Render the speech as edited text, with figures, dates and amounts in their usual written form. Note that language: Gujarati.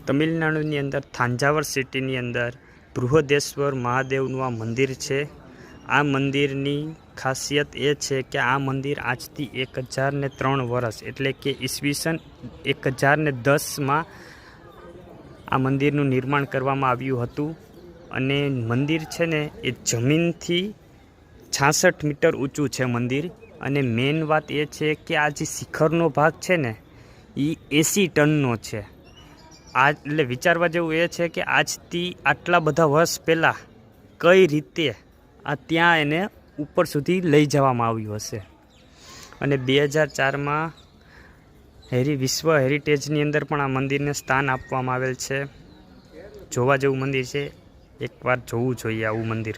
તમિલનાડુની અંદર થાંજાવર સિટીની અંદર બૃહદેશ્વર મહાદેવનું આ મંદિર છે। આ મંદિરની ખાસિયત એ છે કે આ મંદિર આજથી 1003 વર્ષ એટલે કે ઈસવીસન 1010માં આ મંદિરનું નિર્માણ કરવામાં આવ્યું હતું। અને મંદિર છે ને એ જમીનથી 66 મીટર ઊંચું છે મંદિર। અને મેઇન વાત એ છે કે આ જે શિખરનો ભાગ છે ને એ 80 ટનનો છે। આ એટલે વિચારવા જેવું એ છે કે આજથી આટલા બધા વર્ષ પહેલાં કઈ રીતે આ ત્યાં એને ઉપર સુધી લઈ જવામાં આવ્યું હશે। અને 2004માં વિશ્વ હેરિટેજની અંદર પણ આ મંદિરને સ્થાન આપવામાં આવેલ છે। જોવા જેવું મંદિર છે, એકવાર જોવું જોઈએ આવું મંદિર।